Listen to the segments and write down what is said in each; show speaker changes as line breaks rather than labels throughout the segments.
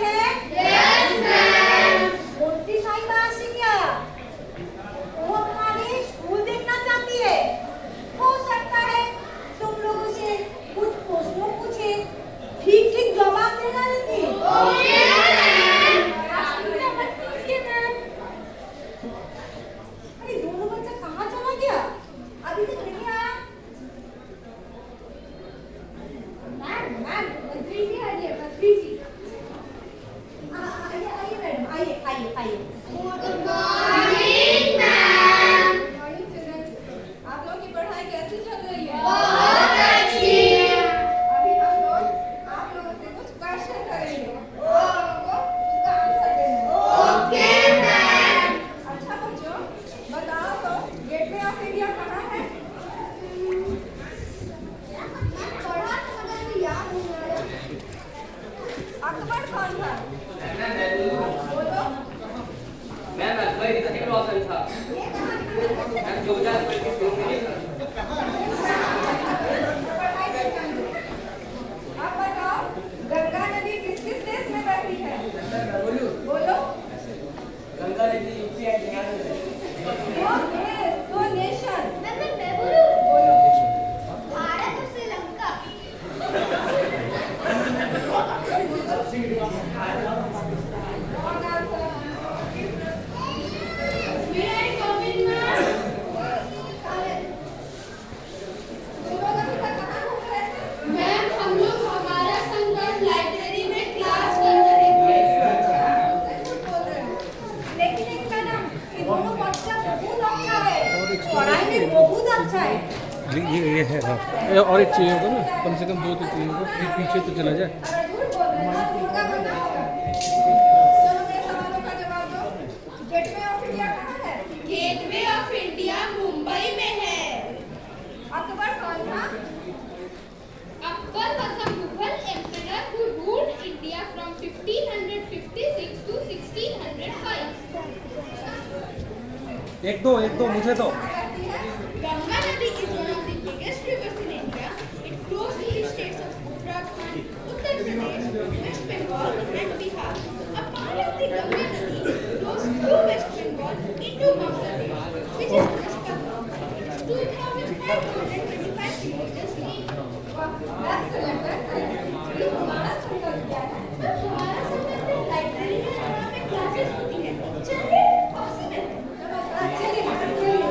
हैं?
Yes ma'am.
मोटी साहिबा से क्या? वो हमारे स्कूल देखना चाहती है। हो सकता है तुम लोगों से कुछ प्रश्न पूछे, ठीक ठीक जवाब देना नहीं।
Okay ma'am.
अरे दोनों बच्चा कहाँ चला गया? अभी तक नहीं आया। मैम मंत्री जी आ गए, मंत्री जी। आइए आइए मैडम, आइए आइए आइए।
Good morning ma'am.
Morning children, आप लोगों की पढ़ाई कैसी चल रही है?
बहुत अच्छी।
अभी हम लोग आप लोगों से कुछ क्वेश्चन करेंगे। आप लोगों को उसका आंसर देना है।
Okay ma'am.
अच्छा बच्चों, बताओ तो गेटवे ऑफ इंडिया कहाँ है? पढ़ा तो मगर याद नहीं आ रहा। अकबर कौन था? बोलो।
मैम अकबर ऋतिक रोशन था।
ये कहाँ लिखा है?
मैम 2025 में
पढ़ाई से ध्यान दो। अब बताओ गंगा नदी किस किस देश में बहती है? बोलो।
गंगा नदी यूपी एंड बिहार में है।
दो नेशन।
मैं बोलूं?
बोलो।
भारत और Sri Lanka.
Wrong answer.
May I come in, ma'am?
तुम लोग अभी तक कहाँ घूम रहे थे?
मैम हम लोग हमारा संगठन लाइब्रेरी में क्लास कर रहे थे।
सच बोल रहे हो। लेकिन एक मैडम, ये दोनों बच्चा बहुत अच्छा है, पढ़ाई में बहुत अच्छा है।
ये है हाँ। और एक चाहिए होगा ना, कम से कम 2 तो चाहिए होगा, फिर पीछे तो चला जाए।
अगर झूठ बोल रहे हो तो होगा बताओ। चलो मेरे सवालों का जवाब दो। गेटवे ऑफ इंडिया कहाँ है?
गेटवे ऑफ इंडिया मुंबई में है।
अकबर कौन था?
Akbar was a Mughal emperor who ruled India from 1556 to 1605.
एक दो मुझे दो।
कहती है
Ganga Nadi is one of the biggest rivers in India. It flows through the states of Uttarakhand, Uttar Pradesh, West Bengal, and Bihar. A part of the Ganga Nadi flows through West Bengal into Bangladesh, which is West Bengal. It's 2,525 kilometers long.
excellent, excellent। ये तुम्हारा संकल्प क्या है?
हमारा संगठन library में जहाँ पे क्लासेस होती है। चलिए पॉसिबल।
चलिए मैडम, चलिए।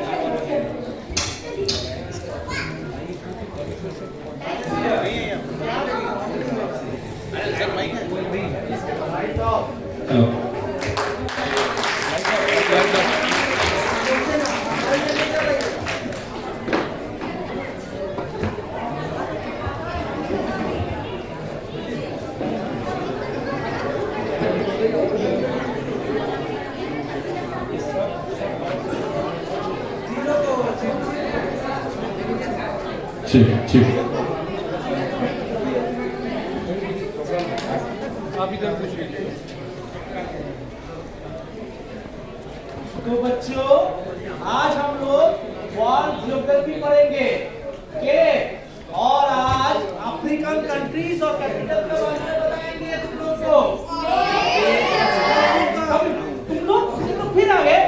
ठीक ठीक।
आप इधर पूछिए।
तो बच्चों आज हम लोग वर्ल्ड ज्योग्राफी पढ़ेंगे के और आज अफ्रीकन कंट्रीज और कैपिटल के बारे में बताएंगे तुम लोग को। तुम लोग फिर आ गए।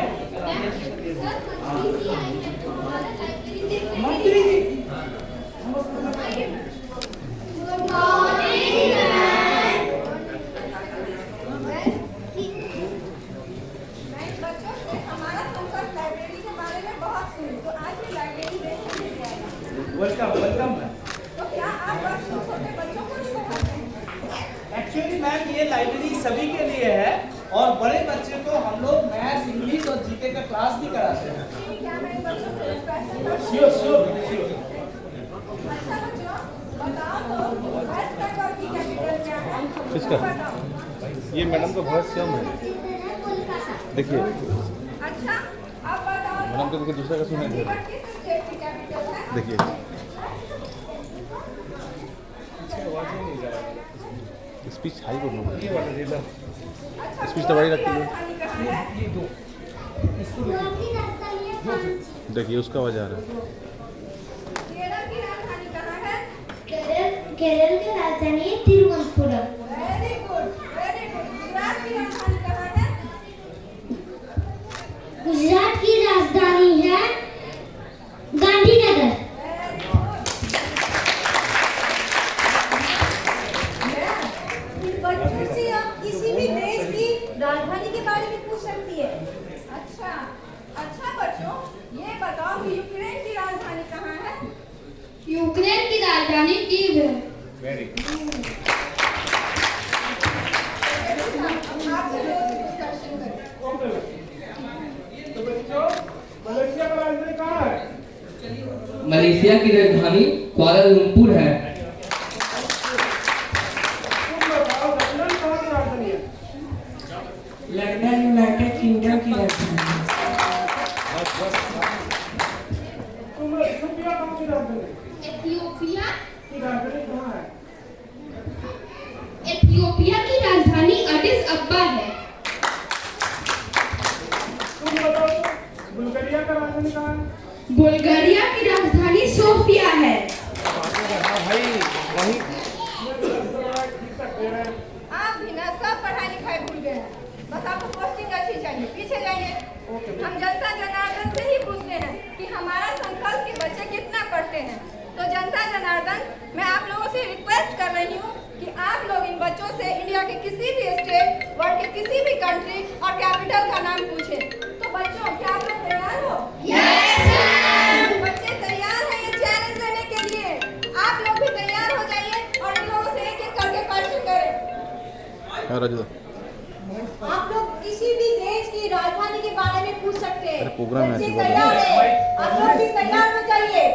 मंत्री जी
बच्चों से हमारा संकल्प लाइब्रेरी के बारे में बहुत सुनी, तो आज ये लाइब्रेरी देखने के लिए आए हैं।
Welcome welcome.
तो क्या आप अपने छोटे बच्चों को भी पढ़ाते हैं?
एक्चुअली मैम ये लाइब्रेरी सभी के लिए है और बड़े बच्चे को हम लोग मैथ्स इंग्लिश और जीके का क्लास भी कराते हैं।
क्या मैं इन बच्चों को क्वेश्चन कर सकती
श्योर श्योर।
हूँ? अच्छा बच्चों, बताओ तो वेस्ट बंगाल की कैपिटल क्या है?
किसका?
बताओ।
ये मैडम का बहुत श्याम है। देखिए
अच्छा, अब बताओ
मैडम
तो
को दूसरा का सुना है।
तिब्बत किस स्टेट की कैपिटल है?
देखिए स्पीच हाई बोलना।
अच्छा,
स्पीच तो बड़ी लगती है।
राजधानी कहाँ है?
देखिए उसका आवाज आ रहा है।
केरल की राजधानी कहाँ है?
केरल की राजधानी है Thiruvananthapuram.
Very good, very good.
तो बच्चों मलेशिया का राजधानी कहाँ है?
मलेशिया की राजधानी कुआलालंपुर है।
तुम बताओ लंदन कहाँ की राजधानी है?
लंदन यूनाइटेड किंगडम की राजधानी है।
तुम इथियोपिया कहाँ की राजधानी है?
एथियोपिया
की राजधानी कहाँ है?
एथियोपिया की राजधानी एडिस अब्बा है।
तुम बताओ बुल्गारिया का राजधानी कहाँ है?
बुल्गारिया की राजधानी सोफिया है।
आप भी ना सब पढ़ाई लिखाई भूल गए हैं। बस आपको पोस्टिंग अच्छी चाहिए, पीछे जाइए। हम जनता जनार्दन से ही पूछते हैं कि हमारा संकल्प के बच्चे कितना पढ़ते हैं। तो जनता जनार्दन, मैं आप लोगों से रिक्वेस्ट कर रही हूँ कि आप लोग इन बच्चों से इंडिया के किसी भी स्टेट, वर्ल्ड के किसी भी कंट्री और कैपिटल का नाम पूछें। तो बच्चों, क्या आप लोग तैयार हो? बच्चे तैयार हैं ये चैलेंज लेने के लिए? आप लोग भी तैयार हो जाइए और इन लोगों से एक एक करके क्वेश्चन करें। आप लोग किसी भी देश की राजधानी के बारे में पूछ सकते हैं।
प्रोग्राम
बच्चे तैयार हैं? आप लोग भी तैयार हो जाइए।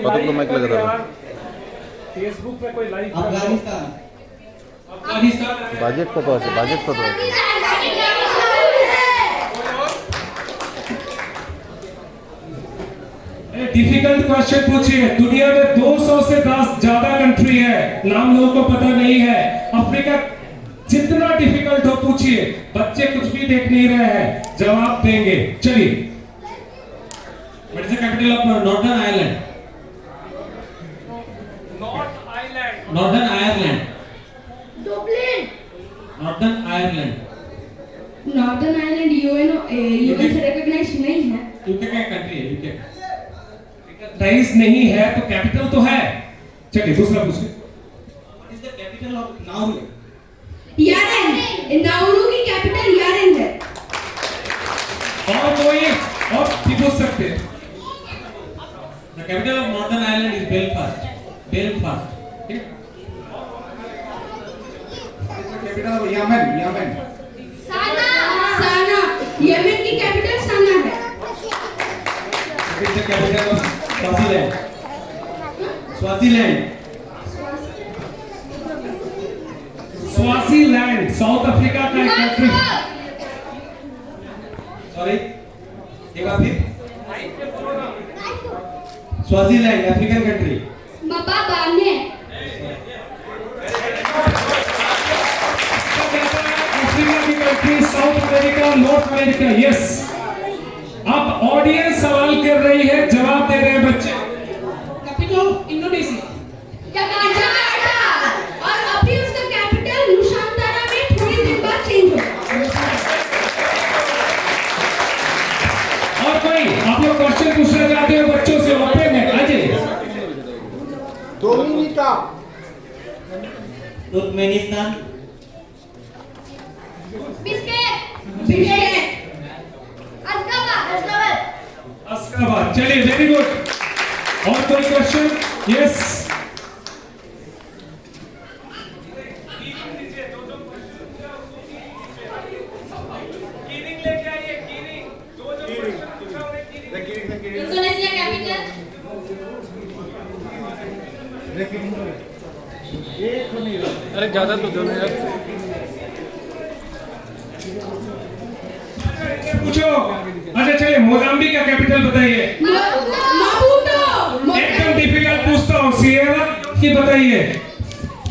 कतको माइक लगा रहा है।
फेसबुक पे कोई लाइव
अफगानिस्तान
बजट कत আছে बजट कत আছে
डिफिकल्ट क्वेश्चन पूछिए। दुनिया में 200 से 10 ज्यादा कंट्री है, नाम लोगों को पता नहीं है। अफ्रीका जितना डिफिकल्ट हो पूछिए, बच्चे कुछ भी देख नहीं रहे हैं, जवाब देंगे। चलिए, what is the capital of Northern Ireland? Northern Ireland.
Dublin.
Northern Ireland.
Northern Ireland UN से रिकॉग्नाइज नहीं है।
यूके का कंट्री है। यूके रिकॉग्नाइज नहीं है तो कैपिटल तो है। चलिए दूसरा पूछिए। What is the capital of Nauru?
Yaren. Nauru की कैपिटल यारेन है।
और कोई और भी पूछ सकते हैं। The capital of Northern Ireland is Belfast. Belfast. ठीक है। Capital of Yemen.
Sanaa. Yemen की कैपिटल साना है।
Is the capital of Swaziland. Swaziland. Swaziland South Africa का एक कंट्री। सॉरी, एक बार फिर। Swaziland African country.
Mbabane.
Africa की country, South America, North America. Yes. अब ऑडियंस सवाल कर रही है, जवाब दे रहे हैं बच्चे। Capital of Indonesia.
जकार्ता। और अभी उसका कैपिटल नुशांतारा में थोड़ी देर बाद चेंज होगा।
और कोई आप लोग क्वेश्चन पूछना चाहते हो बच्चों से? ओपन है, अजय।
डोमिनिका।
तुर्कमेनिस्तान।
बिश्केक।
अस्काबाद। चलिए, वेरी गुड। और कोई क्वेश्चन? यस।
Indonesia capital.
अरे ज्यादा तो दोनों यार।
पूछो। अच्छा चलिए, मोजाम्बिक का कैपिटल बताइए।
मापुटो।
एकदम डिफिकल्ट पूछता हूँ, सिएरा की बताइए।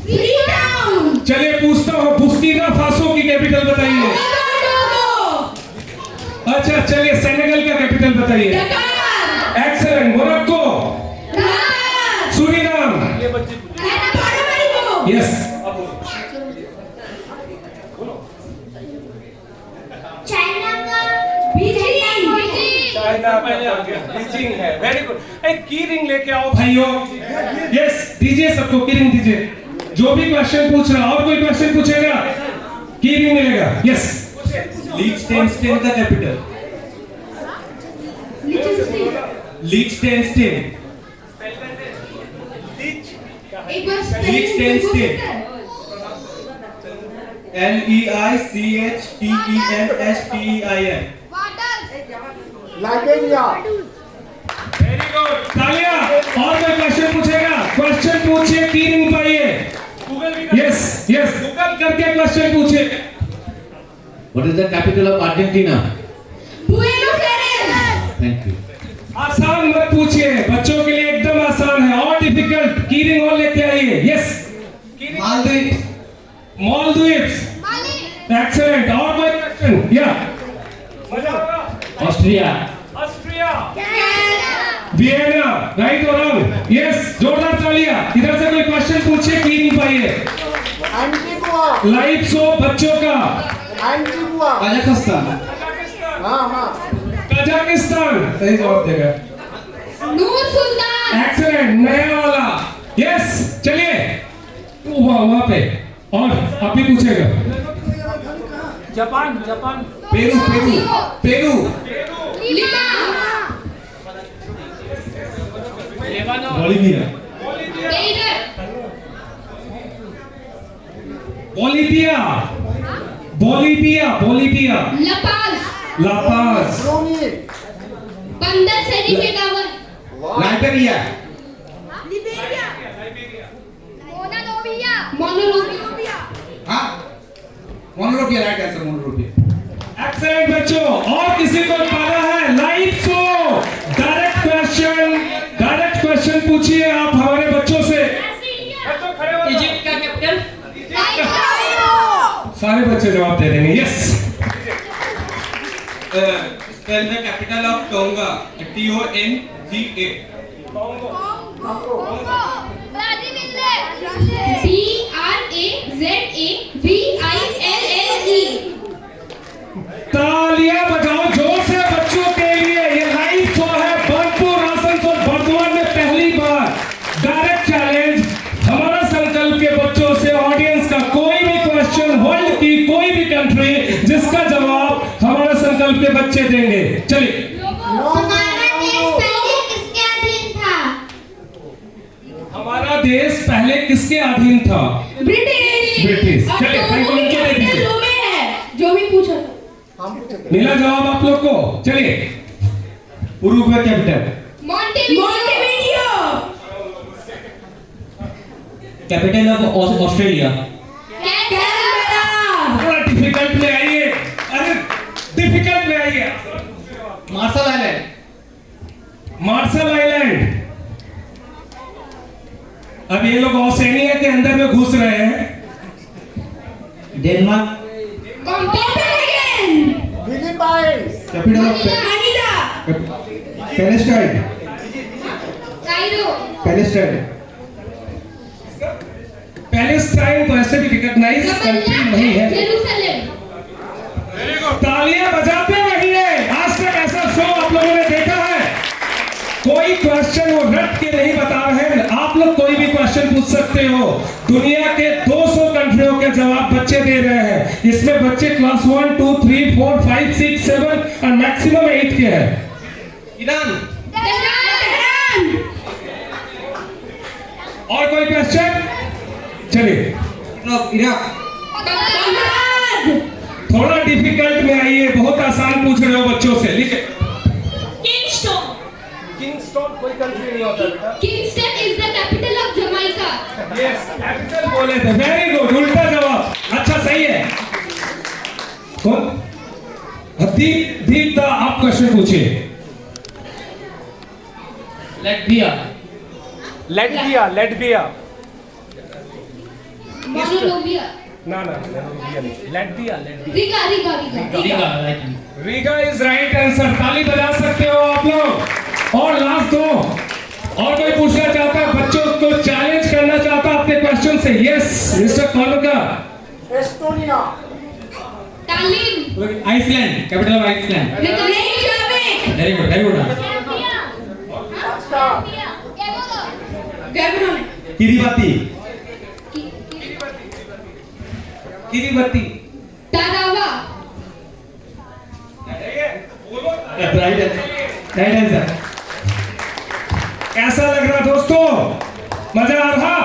फ्रीटाउन।
चलिए पूछता हूँ, बुर्किना फासो की कैपिटल बताइए। अच्छा चलिए, सेनेगल का कैपिटल बताइए।
डकार।
Excellent. Morocco.
Dhaka.
Suriname. Yes.
China का बीजिंग।
चाइना पहले आ गया, बीजिंग है। Very good. एक की रिंग लेके आओ भाइयों। यस, दीजिए सबको की रिंग दीजिए। जो भी क्वेश्चन पूछ रहा, और कोई क्वेश्चन पूछेगा की रिंग मिलेगा। यस। लिechtenstein का कैपिटल। लिechtenstein।
एक बार
Liechtenstein. Liechtenstein.
Liberia.
Very good, तालियां। और कोई क्वेश्चन पूछेगा? क्वेश्चन पूछिए, 3 मिनट पाइए। यस यस, गूगल करके क्वेश्चन पूछिए।
What is the capital of Argentina?
Buenos Aires.
Thank you.
आसान मत पूछिए, बच्चों के लिए एकदम आसान है। और डिफिकल्ट कीरिंग और लेके आइए। Yes,
Maldives.
मालदीव्स। एक्सीलेंट। और कोई क्वेश्चन? या मजा आएगा।
Austria.
ऑस्ट्रिया। वियना। राइट और रॉन्ग? यस, जोरदार तालियां। इधर से कोई क्वेश्चन पूछिए, कीरिंग पाइए।
एंटीगुआ।
लाइव शो बच्चों का।
एंटीगुआ।
Kazakhstan.
हाँ हाँ।
कजाकिस्तान। सही जवाब देगा।
नूर सुल्तान।
एक्सीलेंट, नया वाला। यस, चलिए वहां पे। और आप भी पूछेगा।
Japan Japan
Peru. Peru.
Lima.
Bolivia.
Beirut.
Bolivia.
La Paz.
La Paz.
Brunei.
Bandar Seri Shekhawat.
Liberia.
मोनोरोविया।
हाँ? Monrovia, right answer, Monrovia.
Excellent बच्चों। और किसी को पाना है? लाइव शो डायरेक्ट क्वेश्चन पूछिए आप हमारे बच्चों से।
इजिप्ट का कैपिटल?
सारे बच्चे जवाब दे देंगे। Yes,
Spell the capital of Tonga. Tonga.
BRAZAVILLE।
तालियां बजाओ जोर से बच्चों के लिए। ये लाइव शो है बर्दपुर, आसनसोल, बर्धमान में पहली बार। डायरेक्ट चैलेंज, हमारा संकल्प के बच्चों से, ऑडियंस का कोई भी क्वेश्चन, वर्ल्ड की कोई भी कंट्री जिसका जवाब हमारा संकल्प के बच्चे देंगे। चलिए, हमारा देश पहले किसके अधीन था? ब्रिटिश। चलिए, थैंक यू। इनको दे दीजिए।
जो भी पूछा था।
हम पूछेंगे।
मिला जवाब आप लोग को? चलिए, Uruguay capital.
Montevideo.
Capital of Australia?
Canberra.
थोड़ा डिफिकल्ट में आइए। अरे डिफिकल्ट में आइए। Marshall Island. अब ये लोग ओसेनिया के अंदर में घुस रहे हैं।
Denmark?
Copenhagen.
Philippines.
Capital of
Manila.
Palestine.
Cairo.
Palestine तो ऐसे भी रिकॉग्नाइज कंट्री नहीं है।
जेरूसलम।
तालियां बजाते रहिए। आज तक ऐसा शो आप लोगों ने देखा है? कोई क्वेश्चन वो रट के नहीं बता रहे हैं। आप लोग कोई भी क्वेश्चन पूछ सकते हो। दुनिया के 200 कंट्रियों के जवाब बच्चे दे रहे हैं। इसमें बच्चे क्लास 1, 2, 3, 4, 5, 6, 7 और मैक्सिमम 8 के हैं।
Iran.
तेहरान।
और कोई क्वेश्चन? चलिए,
Iraq.
बगदाद।
थोड़ा डिफिकल्ट में आइए। बहुत आसान पूछ रहे हो बच्चों से। लिखे।
किंगस्टन।
किंगस्टन कोई कंट्री नहीं होता बेटा।
Kingston is the capital of Jamaica.
Yes, capital बोले थे। वेरी गुड, उल्टा जवाब। अच्छा, सही है। कौन? दीप दा, आप क्वेश्चन पूछिए।
लेटविया
मोनोरोविया।
ना Latvia
Riga.
Riga is right answer. ताली बजा सकते हो आप लोग। और लास्ट दो। और कोई पूछना चाहता है? बच्चों को चैलेंज करना चाहता है अपने क्वेश्चन से? यस, मिस्टर कॉलका।
Estonia.
Tallinn.
Iceland? Capital of Iceland?
Reykjavik.
Very good.
Pakistan.
Gaborone.
Kiribati.
Tarawa.
Right answer.
कैसा लग रहा दोस्तों? मजा आ रहा?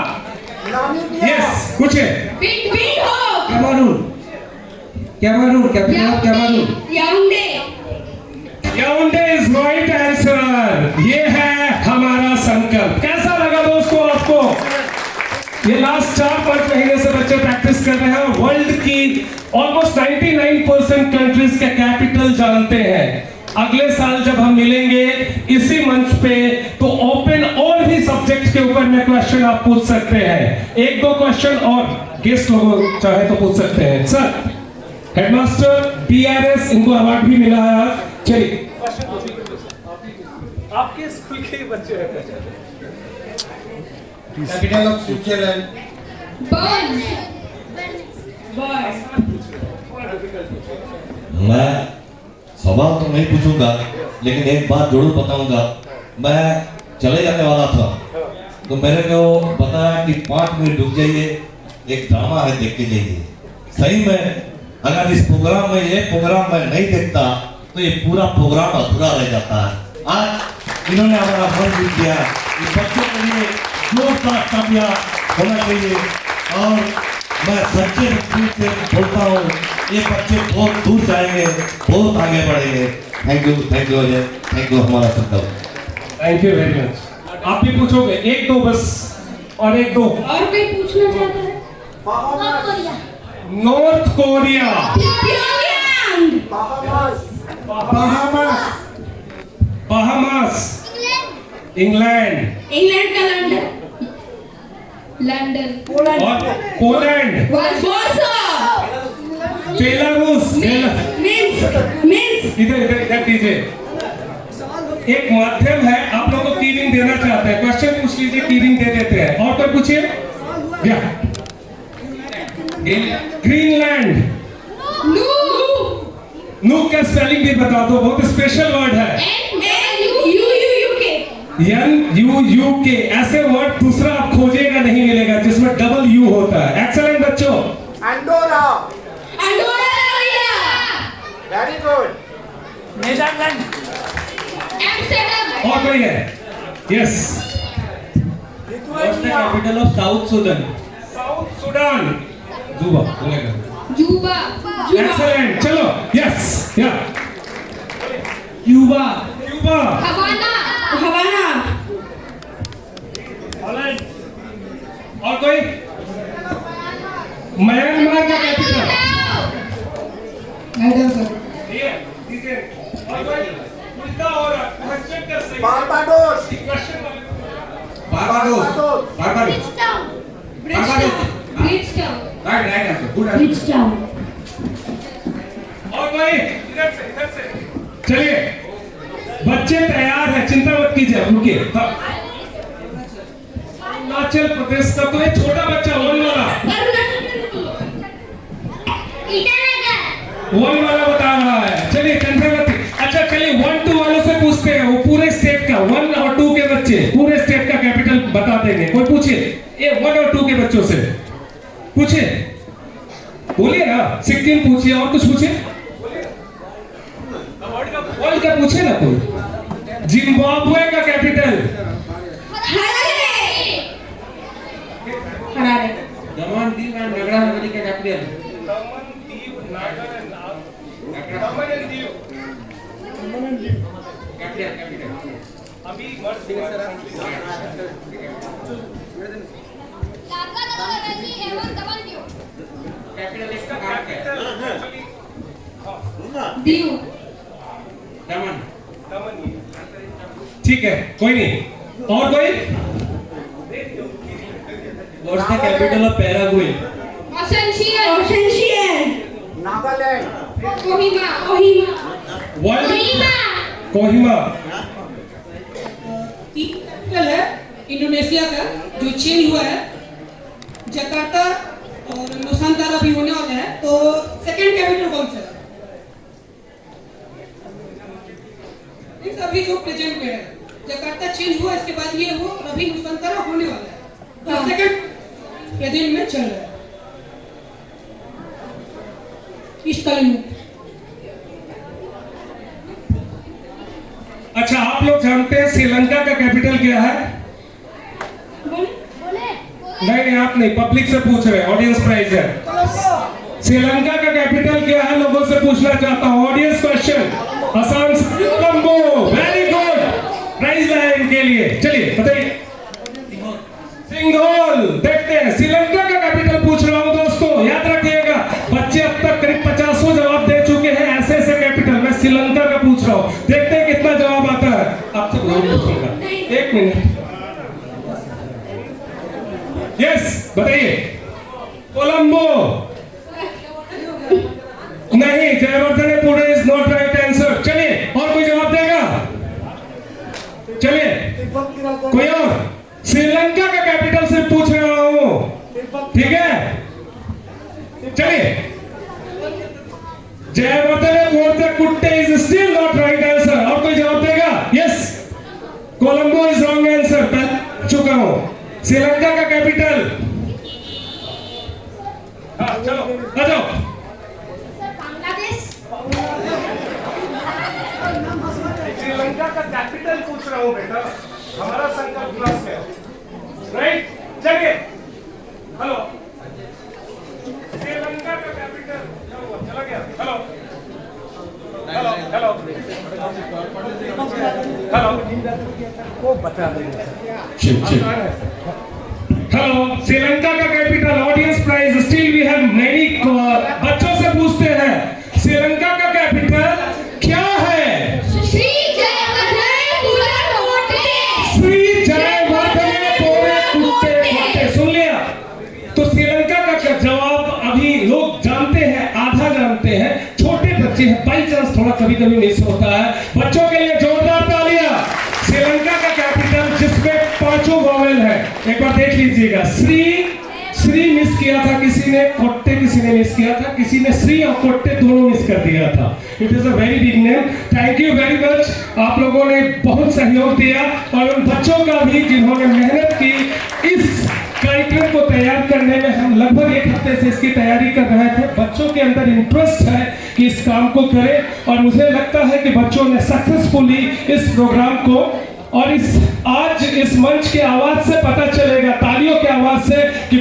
Cameroon, capital of Cameroon.
Yaounde.
Yaounde is right answer. ये है हमारा संकल्प। कैसा लगा दोस्तों आपको? ये लास्ट 4-5 महीने से बच्चे प्रैक्टिस कर रहे हैं और वर्ल्ड की ऑलमोस्ट 99% कंट्रीज के कैपिटल जानते हैं। अगले साल जब हम मिलेंगे इसी मंच पे तो ओपन और भी सब्जेक्ट के ऊपर में क्वेश्चन आप पूछ सकते हैं। 1-2 क्वेश्चन और गेस्ट लोग चाहे तो पूछ सकते हैं। सर, हेडमास्टर बीआरएस इनको अवार्ड भी मिला है आज। चलिए,
आपके स्कूल के ही बच्चे हैं।
Capital of Switzerland.
बर्न।
मैं सवाल तो नहीं पूछूंगा, लेकिन एक बात जरूर बताऊंगा। मैं चले जाने वाला था तो मेरे को बताया कि 5 मिनट रुक जाइए, एक ड्रामा है, देख के जाइए। सही में अगर इस प्रोग्राम में ये प्रोग्राम मैं नहीं देखता तो ये पूरा प्रोग्राम अधूरा रह जाता है। आज इन्होंने हमारा मन जीत दिया। ये बच्चों के लिए जोरदार तालियां होना चाहिए और मैं सच्चे दिल से बोलता हूँ ये बच्चे बहुत दूर जाएंगे, बहुत आगे बढ़ेंगे। Thank you Ajay, thank you हमारा संकल्प।
Thank you very much. आप भी पूछोगे? 1-2 बस, और 1-2
और कोई पूछना चाहता है?
North Korea.
Pyongyang.
Bahamas. England.
England का लंदन।
और पोलैंड।
वार्सो।
बेलारूस।
मिन्स्क।
इधर दीजिए। एक माध्यम है, आप लोगों को कीरिंग देना चाहते हैं, क्वेश्चन पूछ लीजिए, कीरिंग दे देते हैं। और कोई पूछिए। या ग्रीनलैंड। नूक का स्पेलिंग भी बता दो, बहुत स्पेशल वर्ड है। NUUK। ऐसे वर्ड दूसरा आप खोजेगा नहीं मिलेगा जिसमें डबल यू होता है। एक्सेलेंट बच्चों।
Andorra.
Andorra.
Very good.
Netherland.
Amsterdam.
और कोई है? Yes.
Capital of south Sudan.
South Sudan. जुबा बोलेगा।
जुबा।
एक्सेलेंट, चलो। यस, या
क्यूबा।
क्यूबा।
हवाना।
और कोई? म्यांमार का कैपिटल। दीजिए। और कोई? उल्टा हो रहा, क्वेश्चन कर सही।
Barbados.
Bridgetown.
Right answer, good answer.
Bridgetown.
और कोई? इधर से। चलिए, बच्चे तैयार हैं, चिंता मत कीजिए, रुकिए। अरुणाचल प्रदेश का कोई छोटा बच्चा वन वाला बता रहा है। चलिए, टेंशन मत। अच्छा चलिए, 1-2 वालों से पूछते हैं, वो पूरे स्टेट का 1 और 2 के बच्चे पूरे स्टेट का कैपिटल बता देंगे। कोई पूछिए, ये 1 और 2 के बच्चों से पूछिए, बोलिए ना। सिक्किम पूछिए, और कुछ पूछिए, वर्ल्ड का पूछे ना कोई। जिम्बाब्वे का capital.
Harare.
Daman Diu and Nagra हवेली का कैपिटल।
अभी मर्द सिंह सर कैपिटल इसका
दीव।
दमन।
ठीक है, कोई नहीं। और कोई?
What's the capital of Paraguay?
Asuncion.
Nagaland.
Kohima.
World Kohima.
Capital है इंडोनेशिया का जो चेंज हुआ है, जकार्ता और नुसांतारा भी होने वाला है। तो सेकंड कैपिटल कौन सा है? इस अभी जो प्रेजेंट में है, जकार्ता चेंज हुआ, इसके बाद ये हो, और अभी नुसांतारा होने वाला है। तो सेकंड प्रेजेंट में चल रहा है। ईस्ट कलिंग।
अच्छा, आप लोग जानते हैं श्रीलंका का कैपिटल क्या है? नहीं, आप नहीं, पब्लिक से पूछ रहे हैं, ऑडियंस प्राइज है। श्रीलंका का कैपिटल क्या है, लोगों से पूछना चाहता हूँ। ऑडियंस क्वेश्चन, आसान से कोलंबो। वेरी गुड, प्राइज लाए इनके लिए। चलिए बताइए। सिंघोल। देखते हैं, श्रीलंका का कैपिटल पूछ रहा हूँ दोस्तों, याद रखिएगा। बच्चे अब तक करीब 50 जवाब दे चुके हैं ऐसे ऐसे कैपिटल। मैं श्रीलंका का पूछ रहा हूँ, देखते हैं कितना जवाब आता है। आपसे पूछूंगा, एक मिनट। यस, बताइए। कोलंबो। नहीं, Jayawardenepura is not right answer. चलिए, और कोई जवाब देगा? चलिए, कोई और? श्रीलंका का कैपिटल से पूछ रहा हूं, ठीक है? चलिए, Jayawardenepura is still not right answer. और कोई जवाब देगा? Yes, Colombo is wrong answer. पहले चुका हूं। श्रीलंका का कैपिटल, हाँ चलो आ जाओ। श्रीलंका का कैपिटल पूछ रहा हूं बेटा, हमारा संकल्प क्लास में, राइट? चलिए, हेलो। श्रीलंका का कैपिटल क्या हुआ? चला गया? हेलो हेलो हेलो हेलो, वो बता देंगे। हेलो, श्रीलंका का capital, audience prize still we have many. बच्चों से पूछते हैं, श्रीलंका का कैपिटल क्या है?
श्री जयवर्धनेपुरम
श्री जयवर्धनेपुरम कोटे। सुन लिया? तो श्रीलंका का जवाब अभी लोग जानते हैं, आधा जानते हैं, छोटे बच्चे हैं, बाई चांस थोड़ा कभी कभी मिस होता है। बच्चों के लिए जोरदार तालियां। श्रीलंका का कैपिटल जिसमें 5 वॉवेल है, एक बार देख लीजिएगा। श्री मिस किया था किसी ने, कोट्टे किसी ने मिस किया था, किसी ने श्री और कोट्टे दोनों मिस कर दिया था। It is a very big name. Thank you very much, आप लोगों ने बहुत सहयोग दिया, और उन बच्चों का भी जिन्होंने मेहनत की। इस कार्यक्रम को तैयार करने में हम लगभग 1 हफ्ते से इसकी तैयारी कर रहे थे। बच्चों के अंदर इंटरेस्ट है कि इस काम को करें, और मुझे लगता है कि बच्चों ने सक्सेसफुली इस प्रोग्राम को, और आज इस मंच की आवाज से पता चलेगा, तालियों की आवाज से, कि